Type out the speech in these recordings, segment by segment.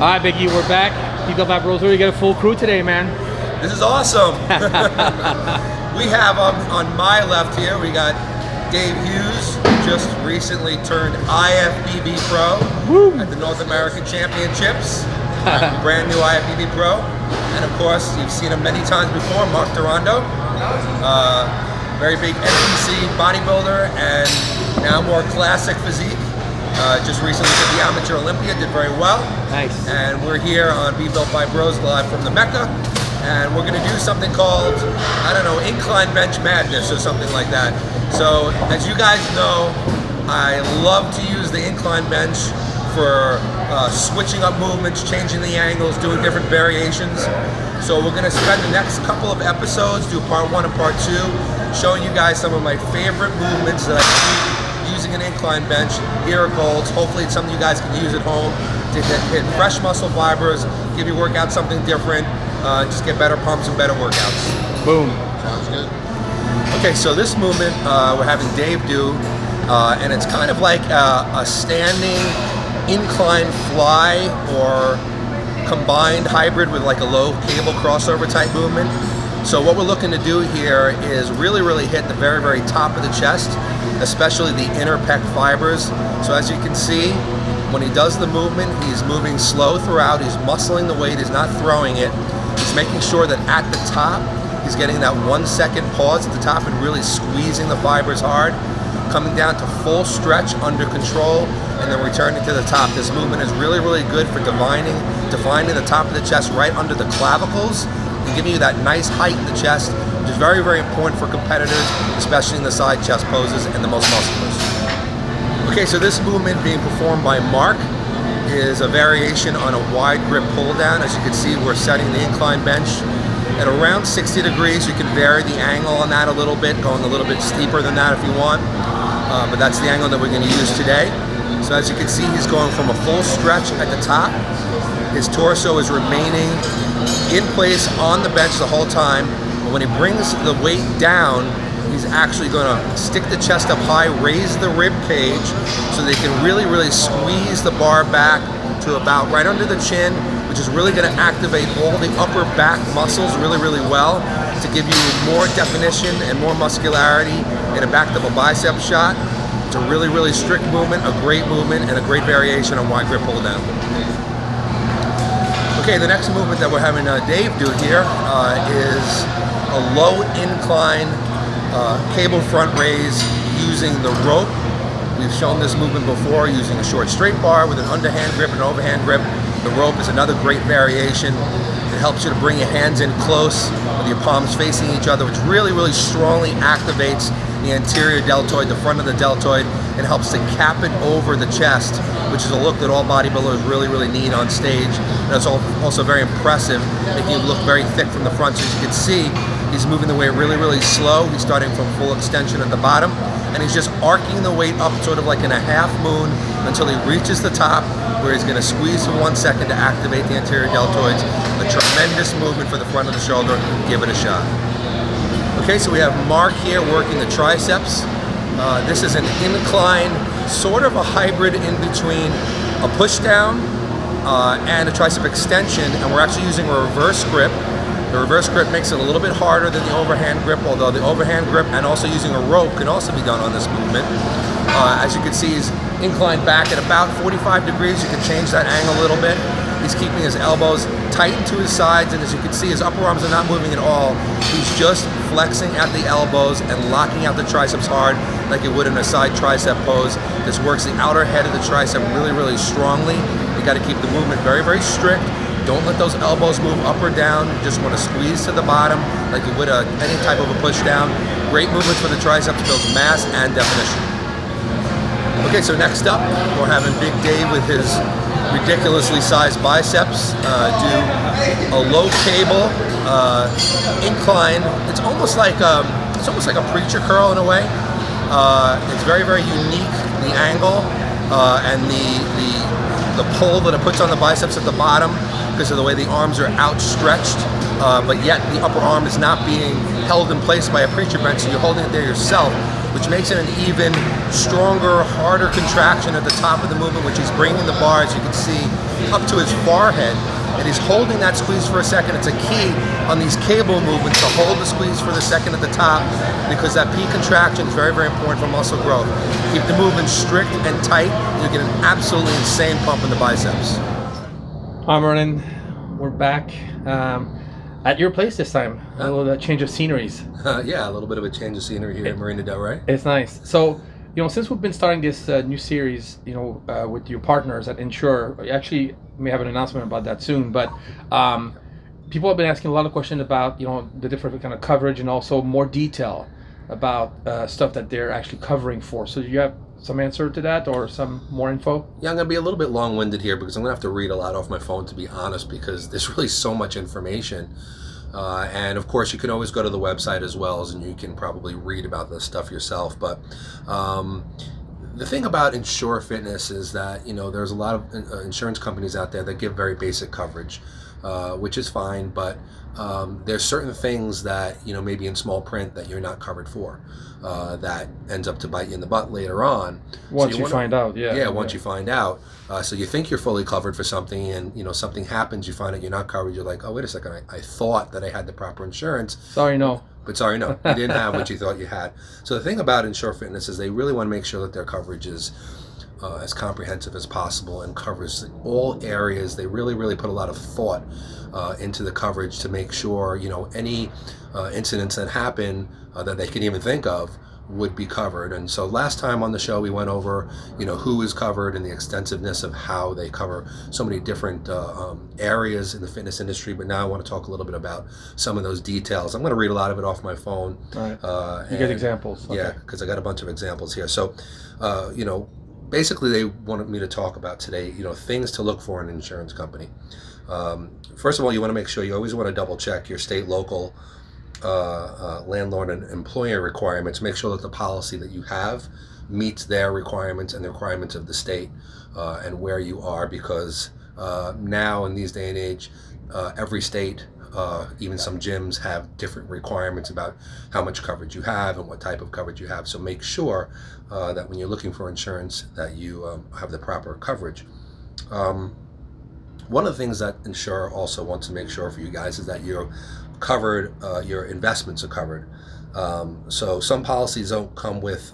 right, Biggie, we're back. You got back, Bros. You get a full crew today, man. This is awesome. We have on my left here, we got Dave Hughes, just recently turned IFBB Pro at the North American Championships. Brand new IFBB Pro. And of course, you've seen him many times before, Mark Durando. Very big NPC bodybuilder and now more classic physique. Just recently did the Amateur Olympia, did very well. Nice. And we're here on Be Built by Bros live from the Mecca. And we're gonna do something called, I don't know, Incline Bench Madness or something like that. So as you guys know, I love to use the incline bench for switching up movements, changing the angles, doing different variations. So we're gonna spend the next couple of episodes, do part 1 and part 2, showing you guys some of my favorite movements that I do using an incline bench. Here are goals. Hopefully it's something you guys can use at home to hit fresh muscle fibers, give your workout something different, just get better pumps and better workouts. Boom. Sounds good. Okay, so this movement we're having Dave do, and it's kind of like a standing incline fly or combined hybrid with like a low cable crossover type movement. So what we're looking to do here is really hit the very top of the chest, especially the inner pec fibers. So as you can see, when he does the movement, he's moving slow throughout, he's muscling the weight, he's not throwing it. He's making sure that at the top, he's getting that 1 second pause at the top and really squeezing the fibers hard, coming down to full stretch under control, and then returning to the top. This movement is really good for defining the top of the chest right under the clavicles and giving you that nice height in the chest, which is very important for competitors, especially in the side chest poses and the most musculars. Okay, so this movement being performed by Mark is a variation on a wide grip pull down. As you can see, we're setting the incline bench at around 60 degrees. You can vary the angle on that a little bit, going a little bit steeper than that if you want, but that's the angle that we're going to use today. So as you can see, he's going from a full stretch at the top. His torso is remaining in place on the bench the whole time, but when he brings the weight down, he's actually going to stick the chest up high, raise the rib cage so they can really squeeze the bar back to about right under the chin, which is really going to activate all the upper back muscles really well to give you more definition and more muscularity in a back double bicep shot. It's a really strict movement, a great movement, and a great variation on wide grip pull down. Okay, the next movement that we're having Dave do here is a low incline cable front raise using the rope. We've shown this movement before using a short straight bar with an underhand grip and an overhand grip. The rope is another great variation. It helps you to bring your hands in close with your palms facing each other, which really strongly activates the anterior deltoid, the front of the deltoid, and helps to cap it over the chest, which is a look that all bodybuilders really need on stage. And it's also very impressive, making you look very thick from the front. So as you can see, he's moving the weight really slow. He's starting from full extension at the bottom, and he's just arcing the weight up sort of like in a half moon until he reaches the top, where he's going to squeeze for 1 second to activate the anterior deltoids. A tremendous movement for the front of the shoulder. Give it a shot. Okay, so we have Mark here working the triceps. This is an incline, sort of a hybrid in between a push down and a tricep extension, and we're actually using a reverse grip. The reverse grip makes it a little bit harder than the overhand grip, although the overhand grip and also using a rope can also be done on this movement. As you can see, he's inclined back at about 45 degrees. You can change that angle a little bit. He's keeping his elbows tight to his sides, and as you can see, his upper arms are not moving at all. He's just flexing at the elbows and locking out the triceps hard like you would in a side tricep pose. This works the outer head of the tricep really strongly. You got to keep the movement very strict. Don't let those elbows move up or down. You just want to squeeze to the bottom like you would any type of a push down. Great movements for the triceps, builds mass and definition. Okay, so next up, we're having Big Dave with his ridiculously sized biceps do a low cable incline. It's almost like a preacher curl in a way. It's very unique, the angle and the pull that it puts on the biceps at the bottom because of the way the arms are outstretched, but yet the upper arm is not being held in place by a preacher bench, so you're holding it there yourself, which makes it an even stronger, harder contraction at the top of the movement, which he's bringing the bar, as you can see, up to his forehead, and he's holding that squeeze for a second. It's a key on these cable movements to hold the squeeze for the second at the top, because that P contraction is very, very important for muscle growth. Keep the movement strict and tight, you get an absolutely insane pump in the biceps. Hi, Merlin. We're back at your place this time. A little change of sceneries. Yeah, a little bit of a change of scenery here at Marina Del Rey. It's nice. So, since we've been starting this new series, with your partners at INSURE, we actually may have an announcement about that soon, but people have been asking a lot of questions about, the different kind of coverage and also more detail about stuff that they're actually covering for. So do you have some answer to that or some more info? Yeah, I'm going to be a little bit long-winded here because I'm going to have to read a lot off my phone, to be honest, because there's really so much information. And of course, you can always go to the website as well, and you can probably read about this stuff yourself. But the thing about INSURE Fitness is that, there's a lot of insurance companies out there that give very basic coverage, which is fine, but there's certain things that, maybe in small print that you're not covered for, that ends up to bite you in the butt later on. Once you find out, yeah. Yeah, once you find out. So you think you're fully covered for something, and, something happens, you find out you're not covered, you're like, oh, wait a second, I thought that I had the proper insurance. Sorry, no. But sorry, no, you didn't have what you thought you had. So the thing about INSURE Fitness is they really want to make sure that their coverage is as comprehensive as possible and covers all areas. They really, really put a lot of thought into the coverage to make sure, any incidents that happen that they can even think of would be covered. And so last time on the show we went over, who is covered and the extensiveness of how they cover so many different areas in the fitness industry. But now I want to talk a little bit about some of those details. I'm going to read a lot of it off my phone. All right. You get examples. Okay. Yeah, because I got a bunch of examples here. So, basically they wanted me to talk about today, things to look for in an insurance company. First of all, you want to make sure you always want to double check your state, local, landlord and employer requirements. Make sure that the policy that you have meets their requirements and the requirements of the state and where you are, because now in these day and age, every state, even some gyms, have different requirements about how much coverage you have and what type of coverage you have. So make sure that when you're looking for insurance that you have the proper coverage. One of the things that INSURE also wants to make sure for you guys is that you're covered, your investments are covered. So some policies don't come with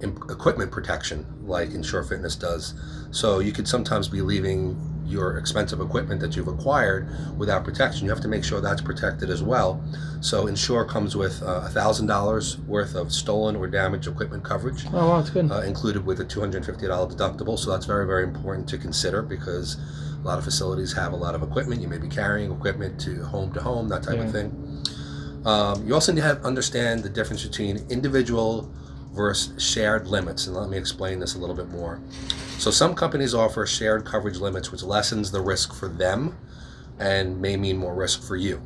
equipment protection like INSURE Fitness does. So you could sometimes be leaving your expensive equipment that you've acquired without protection. You have to make sure that's protected as well. So INSURE comes with $1,000 worth of stolen or damaged equipment coverage. Oh, wow, that's good. Included with a $250 deductible. So that's very, very important to consider, because a lot of facilities have a lot of equipment. You may be carrying equipment to home, that type of thing. You also need to understand the difference between individual versus shared limits, and let me explain this a little bit more. So some companies offer shared coverage limits, which lessens the risk for them and may mean more risk for you.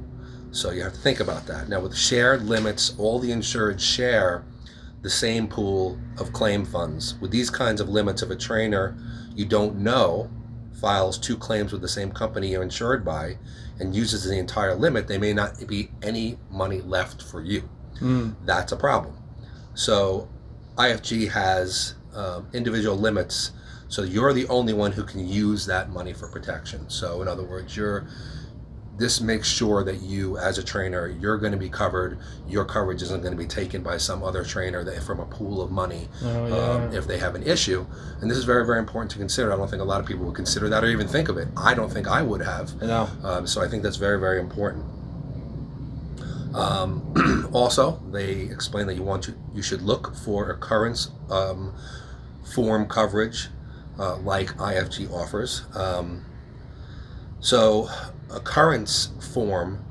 So you have to think about that. Now with shared limits, all the insured share the same pool of claim funds. With these kinds of limits, if a trainer you don't know files 2 claims with the same company you're insured by and uses the entire limit, there may not be any money left for you. That's a problem. So IFG has individual limits, so you're the only one who can use that money for protection. So in other words, this makes sure that you, as a trainer, you're going to be covered. Your coverage isn't going to be taken by some other trainer from a pool of money if they have an issue. And this is very, very important to consider. I don't think a lot of people would consider that or even think of it. I don't think I would have. So I think that's very, very important. Also, they explain that you should look for occurrence form coverage like IFG offers. So occurrence form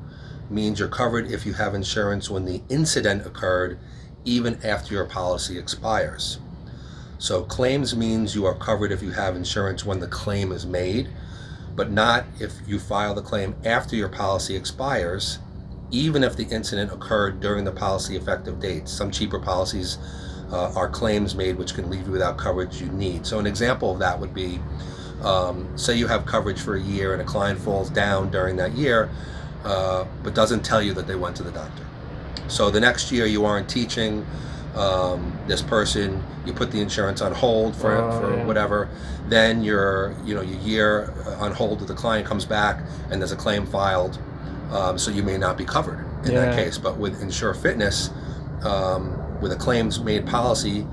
means you're covered if you have insurance when the incident occurred, even after your policy expires. So claims means you are covered if you have insurance when the claim is made, but not if you file the claim after your policy expires, even if the incident occurred during the policy effective date. Some cheaper policies are claims made which can leave you without coverage you need. So an example of that would be, say you have coverage for a year and a client falls down during that year, but doesn't tell you that they went to the doctor. So the next year you aren't teaching, this person, you put the insurance on hold for Yeah. whatever, then your year on hold with the client comes back and there's a claim filed, so you may not be covered in that case. But with INSURE Fitness, with a claims made policy,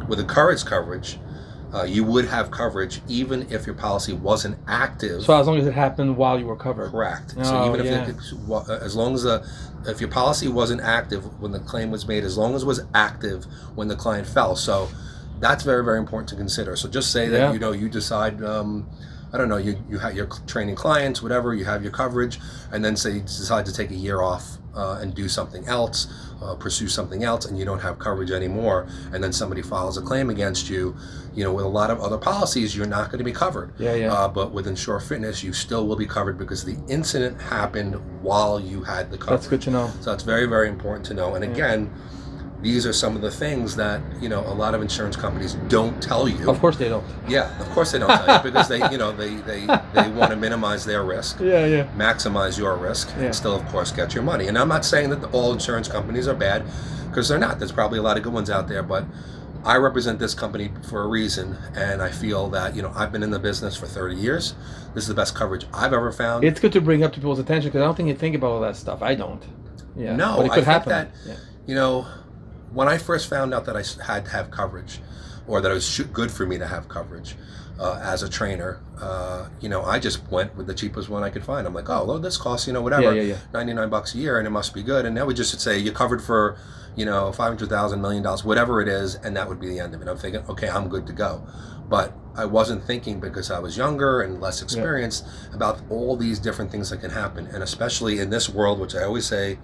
with encouraged coverage, you would have coverage even if your policy wasn't active. So as long as it happened while you were covered. Correct. Oh, So even if as long as if your policy wasn't active when the claim was made, as long as it was active when the client fell. So that's very, very important to consider. So just say that you decide, I don't know, you're training clients, whatever, you have your coverage, and then say you decide to take a year off and do something else, pursue something else, and you don't have coverage anymore, and then somebody files a claim against you. With a lot of other policies, you're not going to be covered. But with INSURE Fitness, you still will be covered because the incident happened while you had the coverage. That's good to know. So it's very, very important to know. And again, these are some of the things that a lot of insurance companies don't tell you. Of course they don't. Yeah, of course they don't tell you because they want to minimize their risk, maximize your risk, and still, of course, get your money. And I'm not saying that all insurance companies are bad, because they're not. There's probably a lot of good ones out there, but I represent this company for a reason, and I feel that I've been in the business for 30 years. This is the best coverage I've ever found. It's good to bring up to people's attention because I don't think you think about all that stuff. I don't. Yeah. No, but it could happen. That when I first found out that I had to have coverage, or that it was good for me to have coverage as a trainer, I just went with the cheapest one I could find. I'm like, oh, well, this costs, whatever, $99 a year, and it must be good. And then we just say you're covered for, $500,000, $1 million, whatever it is, and that would be the end of it. I'm thinking, okay, I'm good to go. But I wasn't thinking, because I was younger and less experienced, about all these different things that can happen. And especially in this world, which I always say,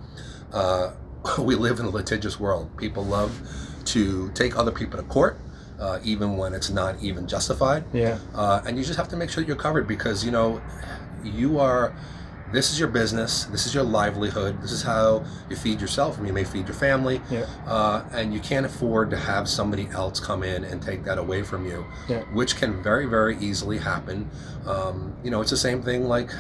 we live in a litigious world. People love to take other people to court, even when it's not even justified. And you just have to make sure that you're covered, because this is your business, this is your livelihood, this is how you feed yourself, and you may feed your family, and you can't afford to have somebody else come in and take that away from you, which can very, very easily happen. It's the same thing like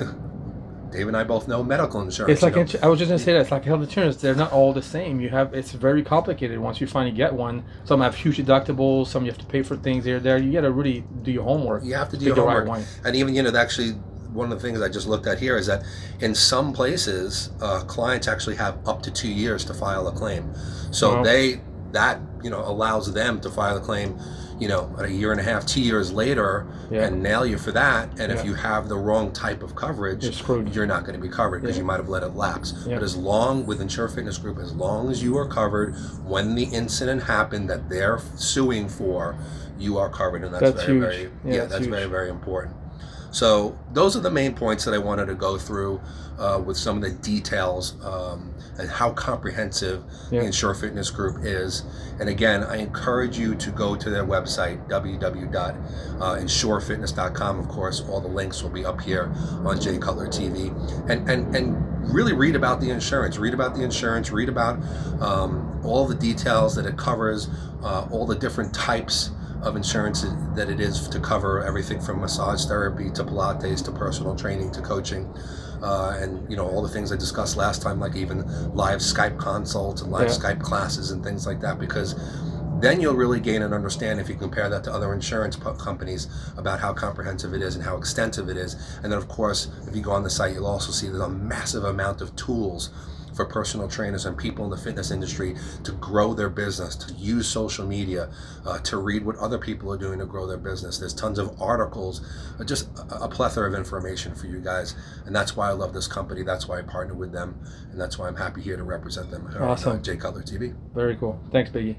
Dave and I both know medical insurance. It's like I was just gonna say that it's like health insurance. They're not all the same. It's very complicated once you finally get one. Some have huge deductibles. Some you have to pay for things here, there. You got to really do your homework. You have to do your homework. Right, and even actually, one of the things I just looked at here is that in some places, clients actually have up to 2 years to file a claim. So that allows them to file a claim, a year and a half, 2 years later, and nail you for that. And if you have the wrong type of coverage, you're not going to be covered because you might have let it lapse. But with INSURE Fitness Group, as long as you are covered when the incident happened that they're suing for, you are covered, and that's very, very, very important. So those are the main points that I wanted to go through with some of the details and how comprehensive the INSURE Fitness Group is. And again, I encourage you to go to their website, www.insurefitness.com. Of course, all the links will be up here on Jay Cutler TV. And really read about the insurance. Read about all the details that it covers, all the different types of insurance that it is to cover everything from massage therapy to Pilates to personal training to coaching, and all the things I discussed last time, like even live Skype consults and live Skype classes and things like that, because then you'll really gain an understanding if you compare that to other insurance companies about how comprehensive it is and how extensive it is. And then of course, if you go on the site, you'll also see there's a massive amount of tools for personal trainers and people in the fitness industry to grow their business, to use social media, to read what other people are doing to grow their business. There's tons of articles, just a plethora of information for you guys. And that's why I love this company. That's why I partner with them. And that's why I'm happy here to represent them. Awesome. Jay Cutler TV. Very cool. Thanks, Biggie.